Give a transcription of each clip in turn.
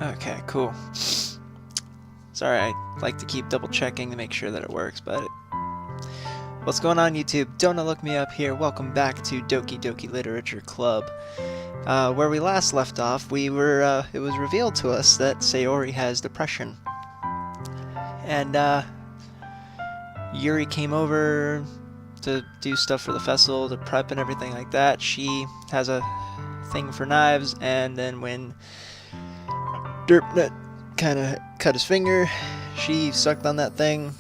Okay, cool. Sorry, I like to keep double checking to make sure that it works, but what's going on, YouTube? Don't look me up here. Welcome back to Doki-Doki Literature Club. Where we last left off, it was revealed to us that Sayori has depression. And, Yuri came over to do stuff for the festival, to prep and everything like that. She has a thing for knives, and then when Derpnut kind of cut his finger, she sucked on that thing.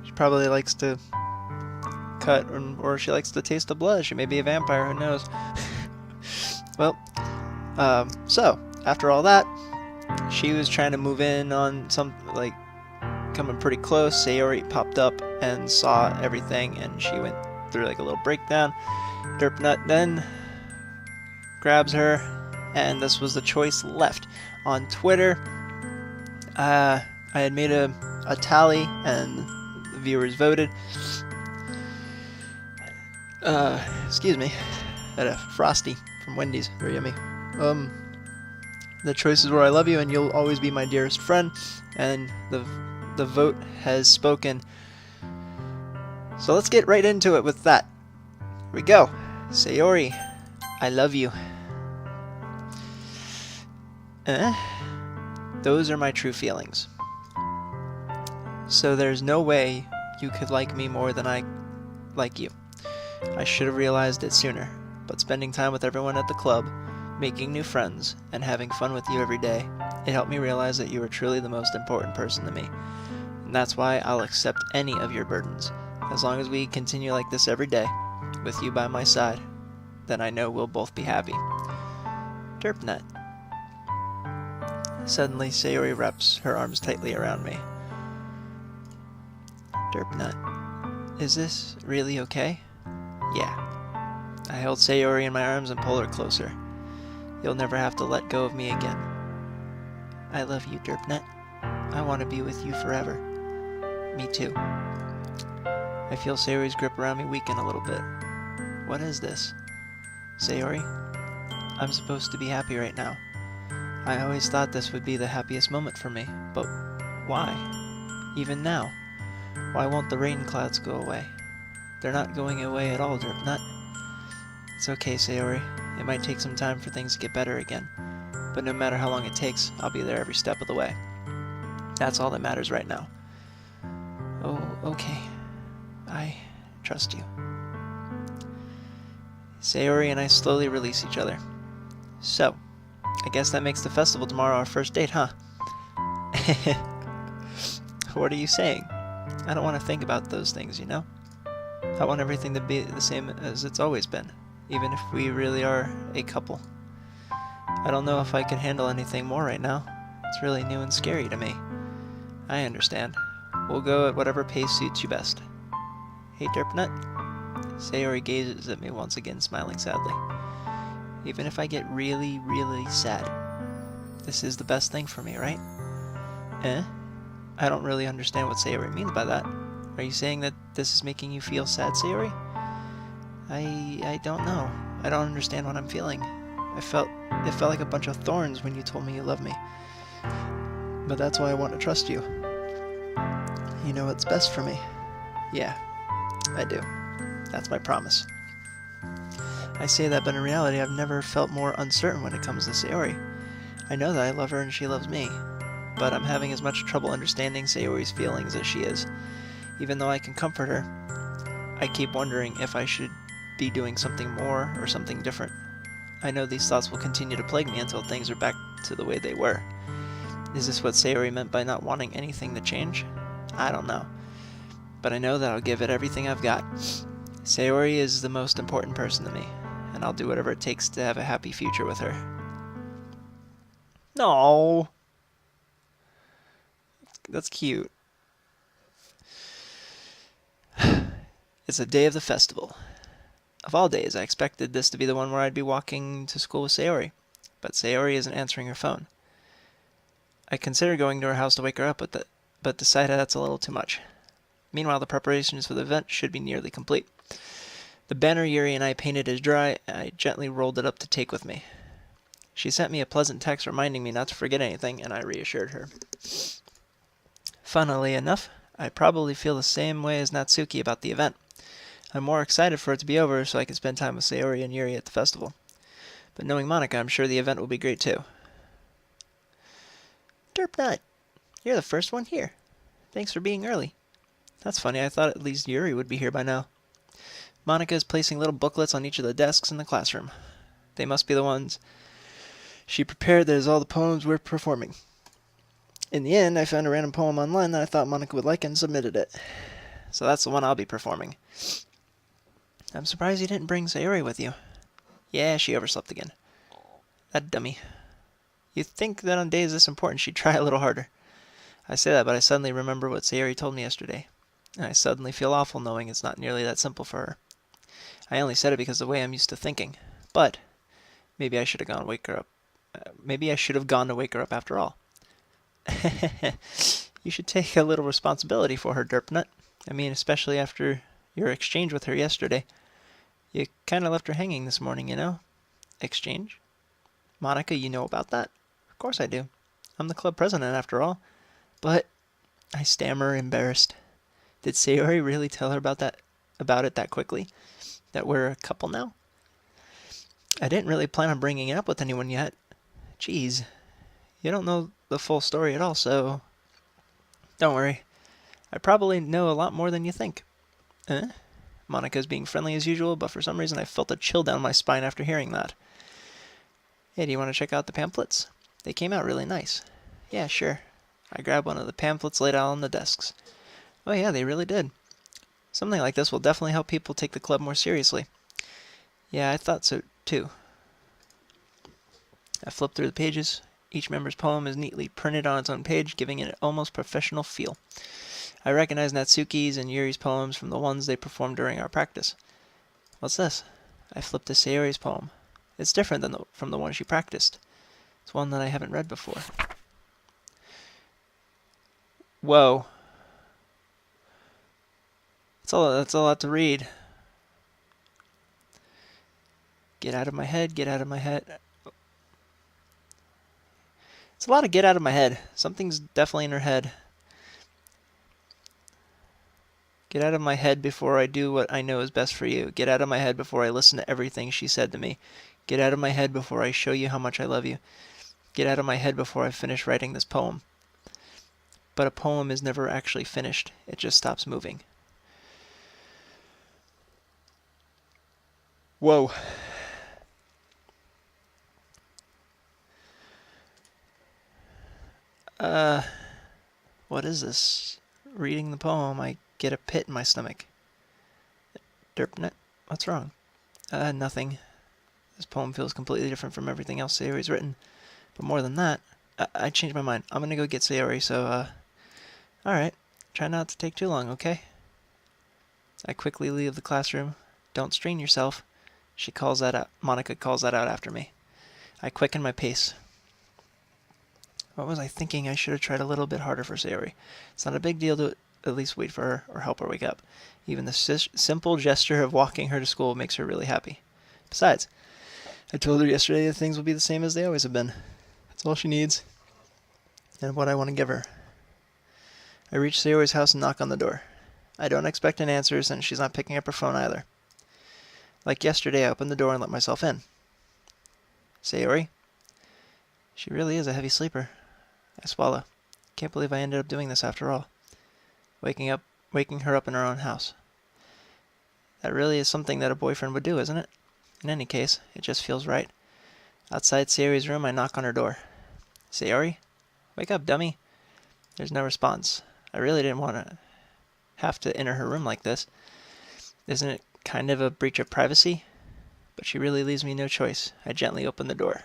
She probably likes to cut, or she likes to taste the blood. She may be a vampire, who knows? Well, so after all that, she was trying to move in on some, like, coming pretty close. Sayori popped up and saw everything, and she went through like a little breakdown. Derpnut then grabs her, and this was the choice left. On Twitter, I had made a tally, and the viewers voted. Excuse me, had a Frosty from Wendy's, very yummy. The choices were I love you and you'll always be my dearest friend, and the vote has spoken. So let's get right into it with that. Here we go. Sayori, I love you. Those are my true feelings. So there's no way you could like me more than I like you. I should have realized it sooner, but spending time with everyone at the club, making new friends, and having fun with you every day, it helped me realize that you are truly the most important person to me. And that's why I'll accept any of your burdens. As long as we continue like this every day, with you by my side, then I know we'll both be happy. Derpnut. Suddenly, Sayori wraps her arms tightly around me. Derpnut, is this really okay? Yeah. I held Sayori in my arms and pulled her closer. You'll never have to let go of me again. I love you, Derpnut. I want to be with you forever. Me too. I feel Sayori's grip around me weaken a little bit. What is this? Sayori, I'm supposed to be happy right now. I always thought this would be the happiest moment for me, but why? Even now? Why won't the rain clouds go away? They're not going away at all, Derpnut. It's okay, Sayori. It might take some time for things to get better again, but no matter how long it takes, I'll be there every step of the way. That's all that matters right now. Oh, okay. I trust you. Sayori and I slowly release each other. So, I guess that makes the festival tomorrow our first date, huh? What are you saying? I don't want to think about those things, you know? I want everything to be the same as it's always been, even if we really are a couple. I don't know if I can handle anything more right now. It's really new and scary to me. I understand. We'll go at whatever pace suits you best. Hey, Derpnut. Sayori gazes at me once again, smiling sadly. Even if I get really, really sad, this is the best thing for me, right? I don't really understand what Sayori means by that. Are you saying that this is making you feel sad, Sayori? I don't know. I don't understand what I'm feeling. It felt like a bunch of thorns when you told me you love me. But that's why I want to trust you. You know what's best for me. Yeah, I do. That's my promise. I say that, but in reality, I've never felt more uncertain when it comes to Sayori. I know that I love her and she loves me, but I'm having as much trouble understanding Sayori's feelings as she is. Even though I can comfort her, I keep wondering if I should be doing something more or something different. I know these thoughts will continue to plague me until things are back to the way they were. Is this what Sayori meant by not wanting anything to change? I don't know. But I know that I'll give it everything I've got. Sayori is the most important person to me, and I'll do whatever it takes to have a happy future with her. No, that's cute. It's the day of the festival. Of all days, I expected this to be the one where I'd be walking to school with Sayori, but Sayori isn't answering her phone. I considered going to her house to wake her up, but decided that's a little too much. Meanwhile, the preparations for the event should be nearly complete. The banner Yuri and I painted is dry, and I gently rolled it up to take with me. She sent me a pleasant text reminding me not to forget anything, and I reassured her. Funnily enough, I probably feel the same way as Natsuki about the event. I'm more excited for it to be over so I can spend time with Sayori and Yuri at the festival. But knowing Monica, I'm sure the event will be great too. Derp nut, you're the first one here. Thanks for being early. That's funny, I thought at least Yuri would be here by now. Monica is placing little booklets on each of the desks in the classroom. They must be the ones she prepared that is all the poems we're performing. In the end, I found a random poem online that I thought Monica would like and submitted it. So that's the one I'll be performing. I'm surprised you didn't bring Sayori with you. Yeah, she overslept again. That dummy. You'd think that on days this important she'd try a little harder. I say that, but I suddenly remember what Sayori told me yesterday. And I suddenly feel awful knowing it's not nearly that simple for her. I only said it because of the way I'm used to thinking. But maybe I should have gone to wake her up. Maybe I should have gone to wake her up after all. You should take a little responsibility for her, Derpnut. I mean, especially after your exchange with her yesterday. You kind of left her hanging this morning, you know? Exchange? Monica, you know about that? Of course I do. I'm the club president, after all. But, I stammer, embarrassed. Did Sayori really tell her about it that quickly? That we're a couple now? I didn't really plan on bringing it up with anyone yet. Jeez, you don't know the full story at all, so... Don't worry. I probably know a lot more than you think. Monica's being friendly as usual, but for some reason I felt a chill down my spine after hearing that. Hey, do you want to check out the pamphlets? They came out really nice. Yeah, sure. I grabbed one of the pamphlets laid out on the desks. Oh yeah, they really did. Something like this will definitely help people take the club more seriously. Yeah, I thought so too. I flipped through the pages. Each member's poem is neatly printed on its own page, giving it an almost professional feel. I recognize Natsuki's and Yuri's poems from the ones they performed during our practice. What's this? I flipped to Sayori's poem. It's different from the one she practiced. It's one that I haven't read before. Whoa. That's a lot to read. Get out of my head, get out of my head. It's a lot of get out of my head. Something's definitely in her head. Get out of my head before I do what I know is best for you. Get out of my head before I listen to everything she said to me. Get out of my head before I show you how much I love you. Get out of my head before I finish writing this poem. But a poem is never actually finished. It just stops moving. Whoa. What is this? Reading the poem, I get a pit in my stomach. Derpnet, what's wrong? Nothing. This poem feels completely different from everything else Sayori's written. But more than that, I changed my mind. I'm gonna go get Sayori, so, alright. Try not to take too long, okay? I quickly leave the classroom. Don't strain yourself. She calls that out. Monica calls that out after me. I quicken my pace. What was I thinking? I should have tried a little bit harder for Sayori. It's not a big deal to at least wait for her or help her wake up. Even the simple gesture of walking her to school makes her really happy. Besides, I told her yesterday that things will be the same as they always have been. That's all she needs, and what I want to give her. I reach Sayori's house and knock on the door. I don't expect an answer since she's not picking up her phone either. Like yesterday, I opened the door and let myself in. Sayori? She really is a heavy sleeper. I swallow. Can't believe I ended up doing this after all. Waking her up in her own house. That really is something that a boyfriend would do, isn't it? In any case, it just feels right. Outside Sayori's room, I knock on her door. Sayori? Wake up, dummy. There's no response. I really didn't want to have to enter her room like this. Isn't it kind of a breach of privacy? But she really leaves me no choice. I gently open the door.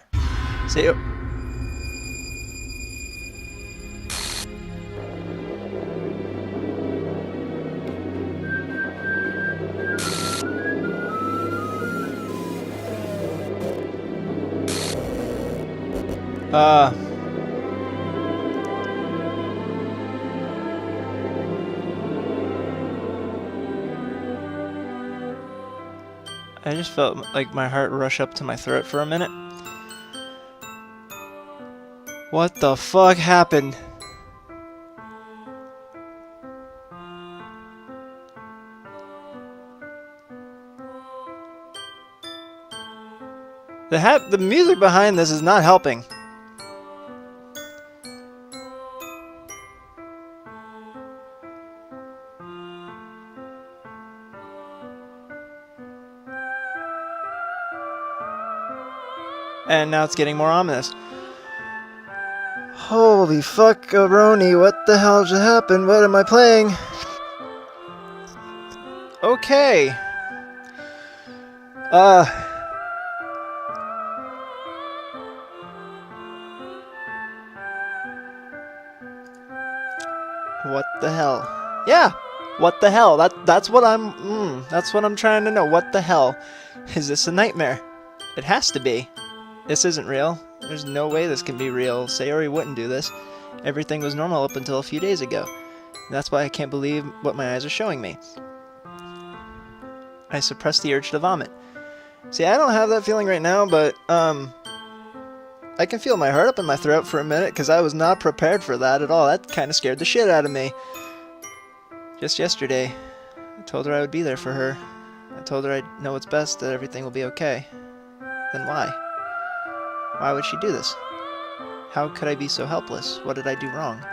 Sayori. I just felt like my heart rush up to my throat for a minute. What the fuck happened? The music behind this is not helping. And now it's getting more ominous. Holy fuck-a-roni, what the hell just happened? What am I playing? Okay. What the hell? Yeah. What the hell? That's what I'm trying to know. What the hell? Is this a nightmare? It has to be. This isn't real. There's no way this can be real. Sayori wouldn't do this. Everything was normal up until a few days ago. And that's why I can't believe what my eyes are showing me. I suppressed the urge to vomit. See, I don't have that feeling right now, but, I can feel my heart up in my throat for a minute, because I was not prepared for that at all. That kind of scared the shit out of me. Just yesterday, I told her I would be there for her. I told her I'd know what's best, that everything will be okay. Then why? Why would she do this? How could I be so helpless? What did I do wrong?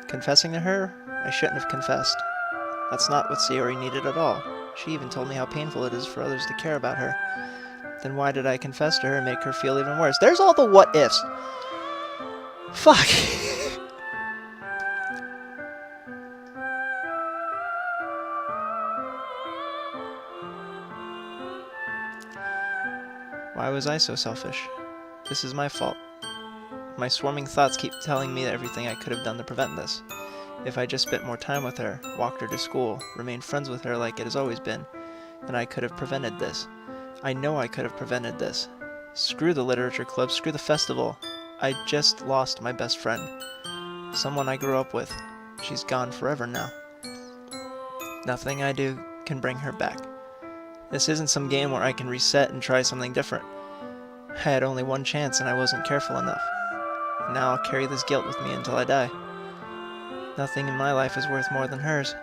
Confessing to her? I shouldn't have confessed. That's not what Sayori needed at all. She even told me how painful it is for others to care about her. Then why did I confess to her and make her feel even worse? There's all the what-ifs. Fuck. Why was I so selfish? This is my fault. My swarming thoughts keep telling me everything I could have done to prevent this. If I just spent more time with her, walked her to school, remained friends with her like it has always been, then I could have prevented this. I know I could have prevented this. Screw the literature club, screw the festival. I just lost my best friend. Someone I grew up with. She's gone forever now. Nothing I do can bring her back. This isn't some game where I can reset and try something different. I had only one chance and I wasn't careful enough. Now I'll carry this guilt with me until I die. Nothing in my life is worth more than hers,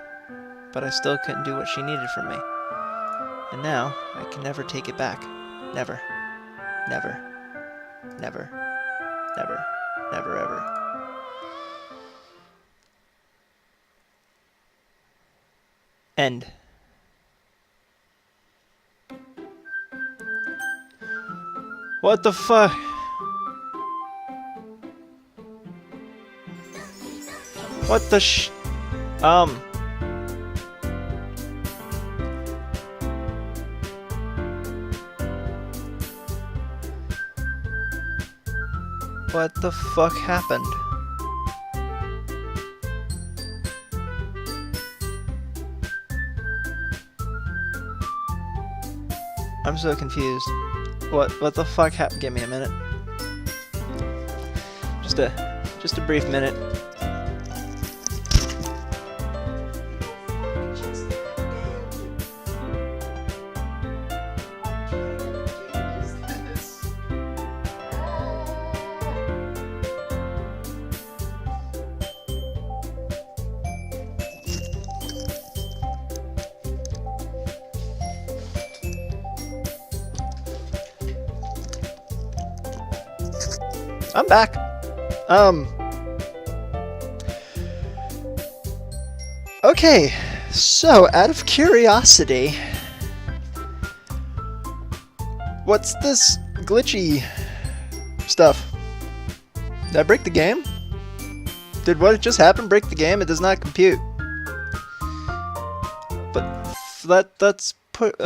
but I still couldn't do what she needed from me. And now, I can never take it back. Never. Never. Never. Never. Never ever. End. What the fuck? What the What the fuck happened? I'm so confused. What the fuck happened? Give me a minute. Just a brief minute. I'm back. Okay, so out of curiosity, what's this glitchy stuff? Did I break the game? Did what just happened break the game? It does not compute. But let's put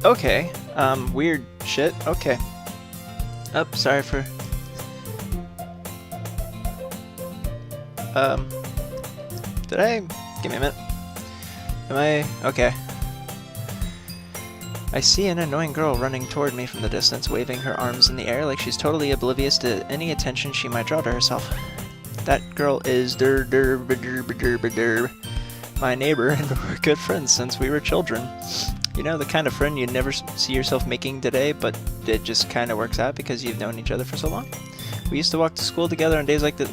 okay, weird shit, okay. Sorry for... did I... Give me a minute. Am I... Okay. I see an annoying girl running toward me from the distance, waving her arms in the air like she's totally oblivious to any attention she might draw to herself. That girl is my neighbor, and we're good friends since we were children. You know, the kind of friend you never see yourself making today, but it just kind of works out because you've known each other for so long. We used to walk to school together on days like this.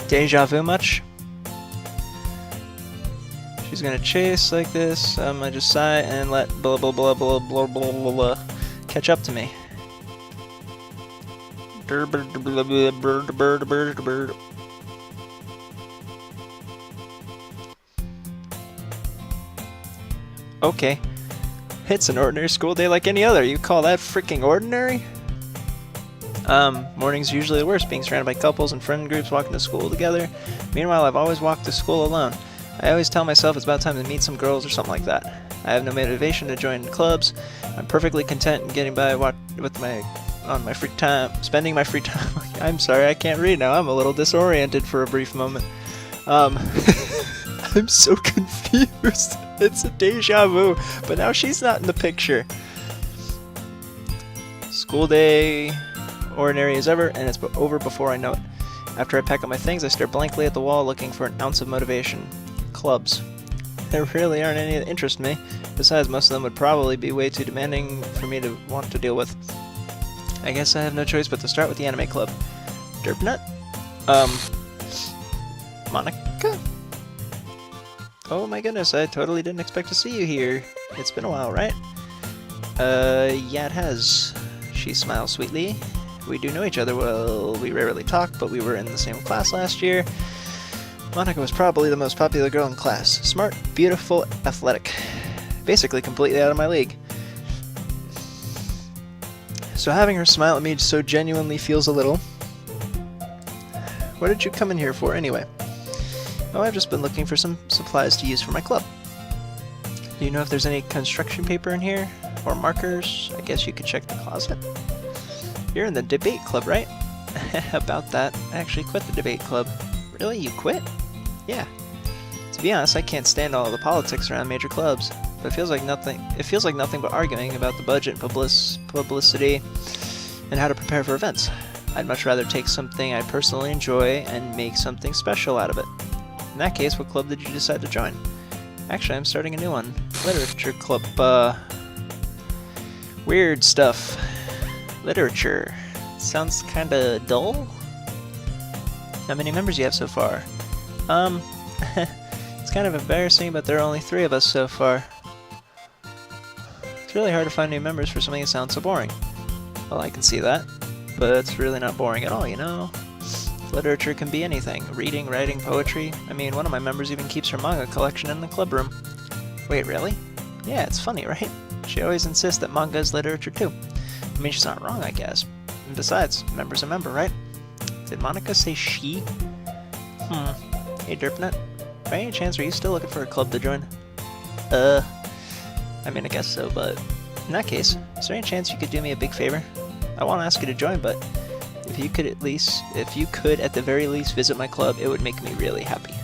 Deja vu much? She's gonna chase like this. I just sigh and let blah blah blah blah blah blah blah catch up to me. Okay, it's an ordinary school day like any other. You call that freaking ordinary? Mornings are usually the worst, being surrounded by couples and friend groups walking to school together. Meanwhile, I've always walked to school alone. I always tell myself it's about time to meet some girls or something like that. I have no motivation to join clubs. I'm perfectly content in getting by with my free time, spending my free time. I'm sorry, I can't read now. I'm a little disoriented for a brief moment. I'm so confused. It's a deja vu, but now she's not in the picture. School day, ordinary as ever, and it's over before I know it. After I pack up my things, I stare blankly at the wall looking for an ounce of motivation. Clubs. There really aren't any that interest me. Besides, most of them would probably be way too demanding for me to want to deal with. I guess I have no choice but to start with the anime club. Derpnut? Monica? Oh my goodness, I totally didn't expect to see you here. It's been a while, right? Yeah, it has. She smiles sweetly. We do know each other well. We rarely talk, but we were in the same class last year. Monica was probably the most popular girl in class. Smart, beautiful, athletic. Basically completely out of my league. So having her smile at me so genuinely feels a little... What did you come in here for, anyway? Oh, I've just been looking for some supplies to use for my club. Do you know if there's any construction paper in here? Or markers? I guess you could check the closet. You're in the debate club, right? About that, I actually quit the debate club. Really? You quit? Yeah. To be honest, I can't stand all the politics around major clubs. But it feels like nothing but arguing about the budget, publicity, and how to prepare for events. I'd much rather take something I personally enjoy and make something special out of it. In that case, what club did you decide to join? Actually, I'm starting a new one. Literature club, weird stuff. Literature. Sounds kinda dull? How many members do you have so far? It's kind of embarrassing, but there are only 3 of us so far. It's really hard to find new members for something that sounds so boring. Well, I can see that, but it's really not boring at all, you know? Literature can be anything. Reading, writing, poetry. I mean, one of my members even keeps her manga collection in the club room. Wait, really? Yeah, it's funny, right? She always insists that manga is literature too. I mean, she's not wrong, I guess. And besides, member's a member, right? Did Monica say she? Hey, Derpnut. By any chance, are you still looking for a club to join? I mean, I guess so, but... In that case, is there any chance you could do me a big favor? I won't ask you to join, but... If you could at the very least visit my club, it would make me really happy.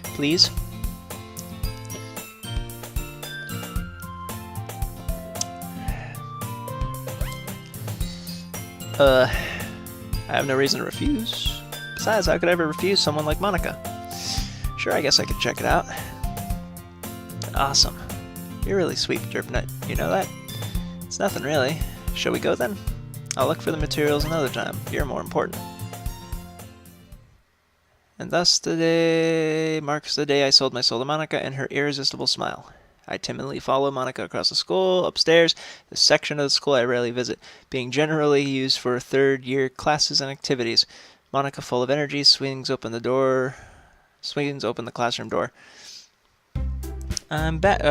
Please? I have no reason to refuse. Besides, how could I ever refuse someone like Monica? Sure, I guess I could check it out. Awesome. You're really sweet, Derpnut. You know that? It's nothing really. Shall we go then? I'll look for the materials another time. You're more important. And thus today marks the day I sold my soul to Monica and her irresistible smile. I timidly follow Monica across the school, upstairs, the section of the school I rarely visit, being generally used for third-year classes and activities. Monica, full of energy, swings open the classroom door. I'm back.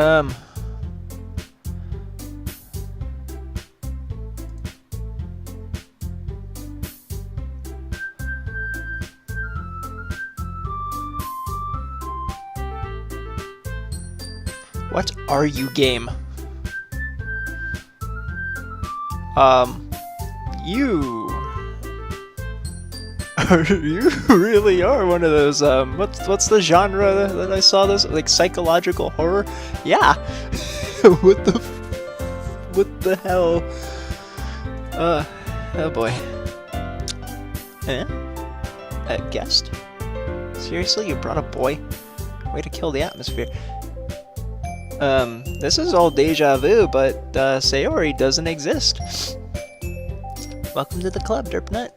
What are you, game? You really are one of those, what's the genre that I saw this? Like, psychological horror? Yeah! What the hell? Oh boy. Eh? A guest? Seriously, you brought a boy? Way to kill the atmosphere. This is all deja vu, but Sayori doesn't exist. Welcome to the club, Derpnut.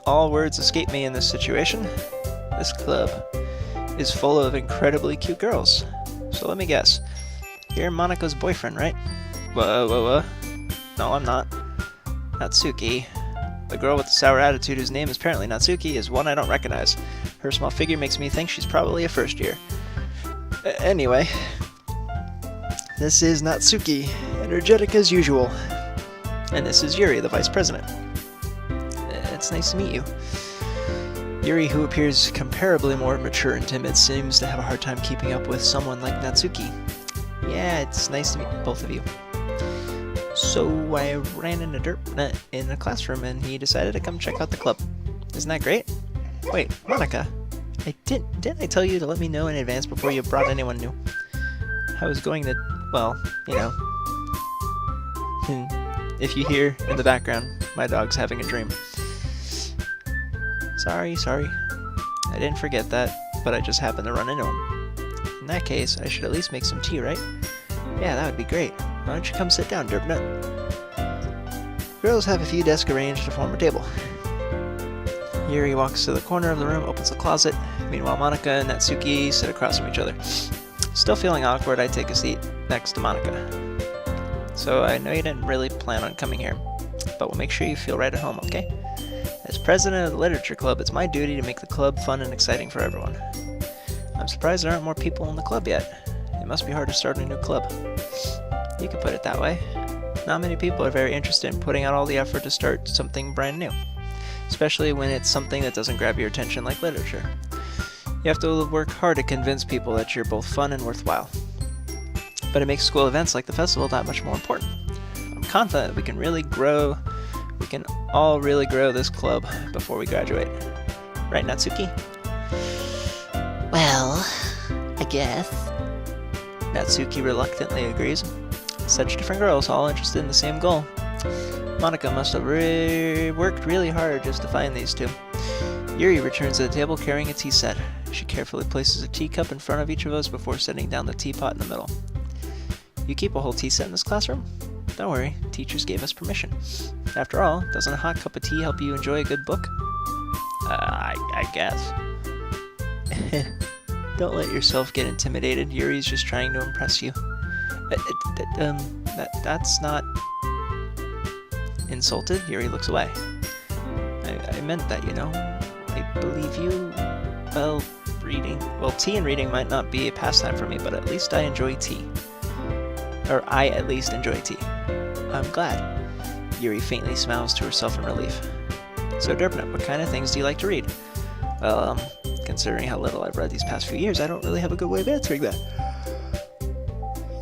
All words escape me in this situation. This club is full of incredibly cute girls. So let me guess. You're Monika's boyfriend, right? Whoa. No, I'm not. Natsuki. The girl with the sour attitude whose name is apparently Natsuki is one I don't recognize. Her small figure makes me think she's probably a first year. Anyway. This is Natsuki, energetic as usual. And this is Yuri, the vice president. It's nice to meet you. Yuri, who appears comparably more mature and timid, seems to have a hard time keeping up with someone like Natsuki. Yeah, it's nice to meet both of you. So I ran into Derpnut in a classroom and he decided to come check out the club. Isn't that great? Wait, Monika, didn't I tell you to let me know in advance before you brought anyone new? I was going to, well, you know. If you hear in the background, my dog's having a dream. Sorry. I didn't forget that, but I just happened to run into him. In that case, I should at least make some tea, right? Yeah, that would be great. Why don't you come sit down, Derpnut? Girls have a few desks arranged to form a table. Yuri walks to the corner of the room, opens the closet. Meanwhile, Monika and Natsuki sit across from each other. Still feeling awkward, I take a seat next to Monika. So I know you didn't really plan on coming here, but we'll make sure you feel right at home, okay? As president of the literature club, it's my duty to make the club fun and exciting for everyone. I'm surprised there aren't more people in the club yet. It must be hard to start a new club. You could put it that way. Not many people are very interested in putting out all the effort to start something brand new, especially when it's something that doesn't grab your attention like literature. You have to work hard to convince people that you're both fun and worthwhile. But it makes school events like the festival that much more important. I'm confident we can all really grow this club before we graduate. Right, Natsuki? Well, I guess. Natsuki reluctantly agrees. Such different girls, all interested in the same goal. Monika must have worked really hard just to find these two. Yuri returns to the table carrying a tea set. She carefully places a teacup in front of each of us before setting down the teapot in the middle. You keep a whole tea set in this classroom? Don't worry, teachers gave us permission. After all, doesn't a hot cup of tea help you enjoy a good book? I guess. Don't let yourself get intimidated. Yuri's just trying to impress you. That's not... Insulted? Yuri looks away. I meant that, you know. I believe you... Well, tea and reading might not be a pastime for me, but at least I enjoy tea. Or I at least enjoy tea. I'm glad. Yuri faintly smiles to herself in relief. So Derpnut, what kind of things do you like to read? Well, considering how little I've read these past few years, I don't really have a good way of answering that.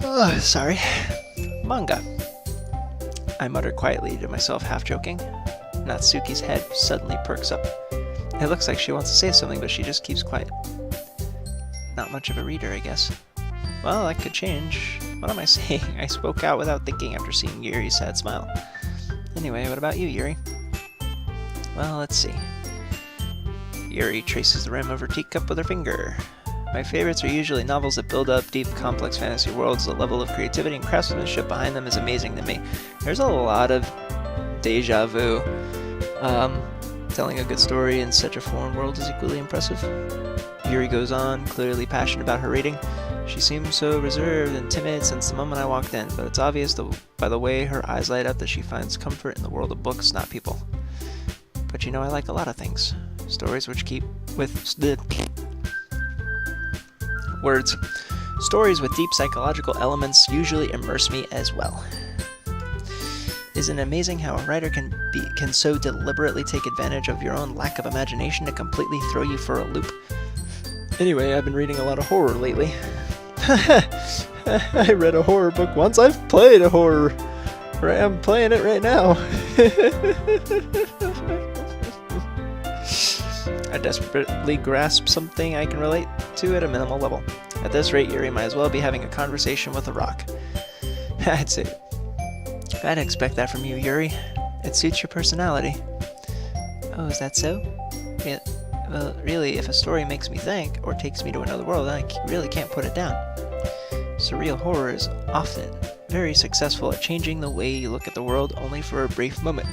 Oh, sorry. Manga. I mutter quietly to myself, half joking. Natsuki's head suddenly perks up. It looks like she wants to say something, but she just keeps quiet. Not much of a reader, I guess. Well, that could change. What am I saying? I spoke out without thinking after seeing Yuri's sad smile. Anyway, what about you, Yuri? Well, let's see. Yuri traces the rim of her teacup with her finger. My favorites are usually novels that build up deep, complex fantasy worlds. The level of creativity and craftsmanship behind them is amazing to me. There's a lot of deja vu. Telling a good story in such a foreign world is equally impressive. Yuri goes on, clearly passionate about her reading. She seems so reserved and timid since the moment I walked in, but it's obvious by the way her eyes light up that she finds comfort in the world of books, not people. But you know, I like a lot of things. Stories with deep psychological elements usually immerse me as well. Isn't it amazing how a writer can so deliberately take advantage of your own lack of imagination to completely throw you for a loop? Anyway, I've been reading a lot of horror lately. I read a horror book once. I've played a horror. I'm playing it right now. I desperately grasp something I can relate to at a minimal level. At this rate, Yuri might as well be having a conversation with a rock. I'd expect that from you, Yuri. It suits your personality. Oh, is that so? Well, really, if a story makes me think or takes me to another world, then I really can't put it down. Surreal horror is often very successful at changing the way you look at the world, only for a brief moment.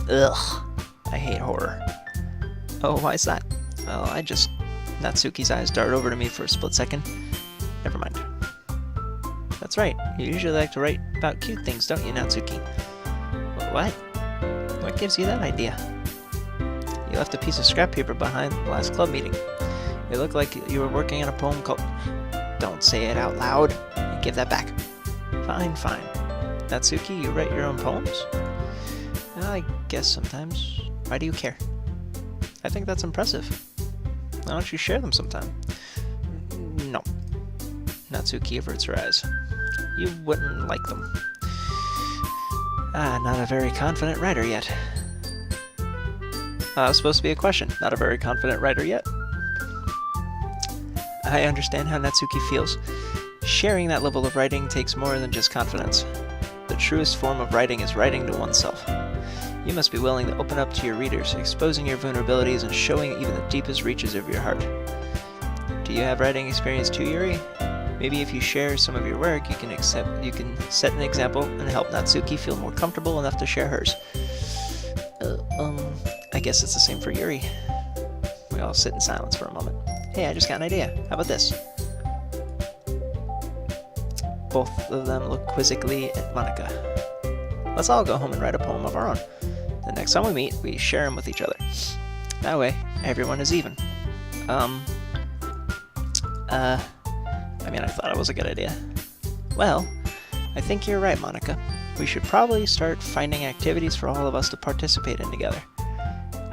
Ugh, I hate horror. Oh, why is that? Well, Natsuki's eyes darted over to me for a split second. Never mind. That's right, you usually like to write about cute things, don't you, Natsuki? What? What gives you that idea? You left a piece of scrap paper behind the last club meeting. It looked like you were working on a poem called... Don't say it out loud. Give that back. Fine, fine. Natsuki, you write your own poems? I guess sometimes. Why do you care? I think that's impressive. Why don't you share them sometime? No. Natsuki averts her eyes. You wouldn't like them. Not a very confident writer yet. Supposed to be a question. Not a very confident writer yet. I understand how Natsuki feels. Sharing that level of writing takes more than just confidence. The truest form of writing is writing to oneself. You must be willing to open up to your readers, exposing your vulnerabilities and showing even the deepest reaches of your heart. Do you have writing experience too, Yuri? Maybe if you share some of your work, you can set an example and help Natsuki feel more comfortable enough to share hers. I guess it's the same for Yuri. We all sit in silence for a moment. Hey, I just got an idea. How about this? Both of them look quizzically at Monika. Let's all go home and write a poem of our own. The next time we meet, we share them with each other. That way, everyone is even. I thought it was a good idea. Well, I think you're right, Monika. We should probably start finding activities for all of us to participate in together.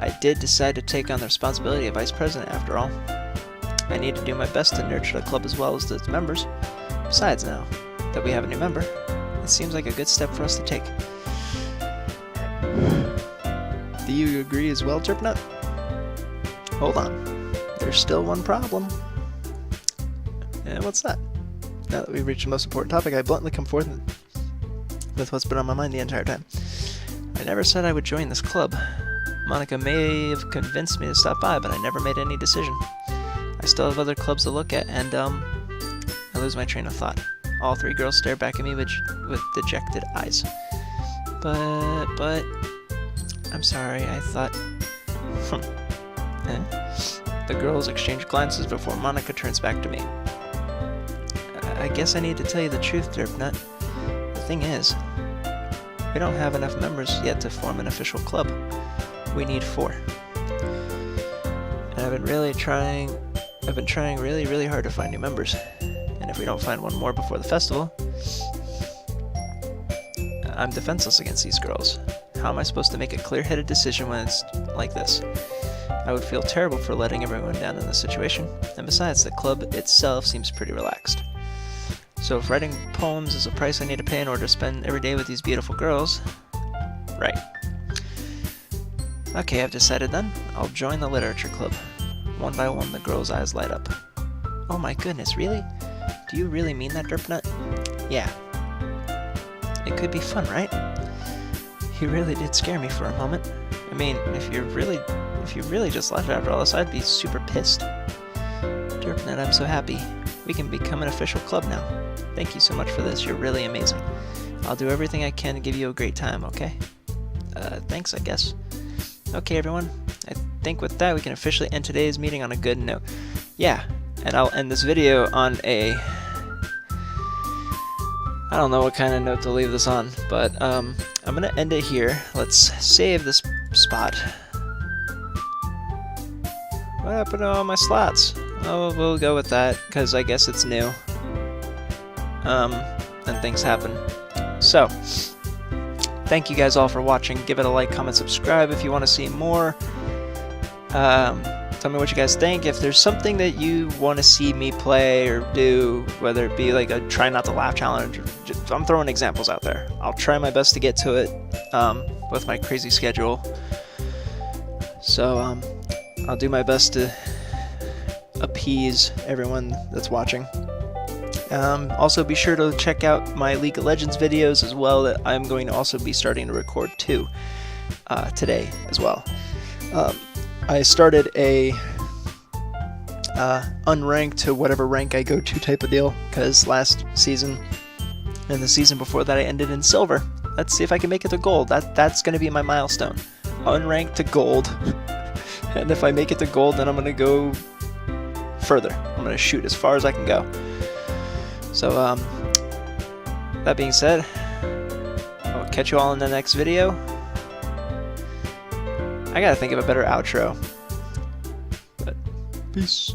I did decide to take on the responsibility of vice president after all. I need to do my best to nurture the club as well as its members. Besides, now that we have a new member, it seems like a good step for us to take. Do you agree as well, Turpnut? Hold on. There's still one problem. And what's that? Now that we've reached the most important topic, I bluntly come forth with what's been on my mind the entire time. I never said I would join this club. Monika may have convinced me to stop by, but I never made any decision. I still have other clubs to look at, and, I lose my train of thought. All three girls stare back at me with dejected eyes. But... I'm sorry, I thought... The girls exchange glances before Monika turns back to me. I guess I need to tell you the truth, Derpnut. The thing is, we don't have enough members yet to form an official club. We need 4. And I've been trying really, really hard to find new members. And if we don't find one more before the festival, I'm defenseless against these girls. How am I supposed to make a clear-headed decision when it's like this? I would feel terrible for letting everyone down in this situation, and besides, the club itself seems pretty relaxed. So if writing poems is a price I need to pay in order to spend every day with these beautiful girls... Right. Okay, I've decided then. I'll join the literature club. One by one, the girls' eyes light up. Oh my goodness, really? Do you really mean that, Derpnut? Yeah. It could be fun, right? You really did scare me for a moment. I mean, if you really just left after all this, I'd be super pissed. Derpnut, I'm so happy. We can become an official club now. Thank you so much for this. You're really amazing. I'll do everything I can to give you a great time, okay? Thanks, I guess. Okay, everyone. I think with that, we can officially end today's meeting on a good note. Yeah, and I'll end this video on a... I don't know what kind of note to leave this on, but I'm gonna end it here. Let's save this spot. What happened to all my slots? Oh, we'll go with that, because I guess it's new. And things happen. So, thank you guys all for watching. Give it a like, comment, subscribe if you want to see more. Tell me what you guys think. If there's something that you want to see me play or do, whether it be like a try not to laugh challenge, or just, I'm throwing examples out there. I'll try my best to get to it with my crazy schedule. So I'll do my best to appease everyone that's watching. Also be sure to check out my League of Legends videos as well, that I'm going to also be starting to record too. today as well. I started a unranked to whatever rank I go to type of deal, because last season and the season before that I ended in silver. Let's see if I can make it to gold. That's going to be my milestone. Unranked to gold. And if I make it to gold, then I'm going to go further. I'm going to shoot as far as I can go. So, that being said, I'll catch you all in the next video. I gotta think of a better outro. But, peace.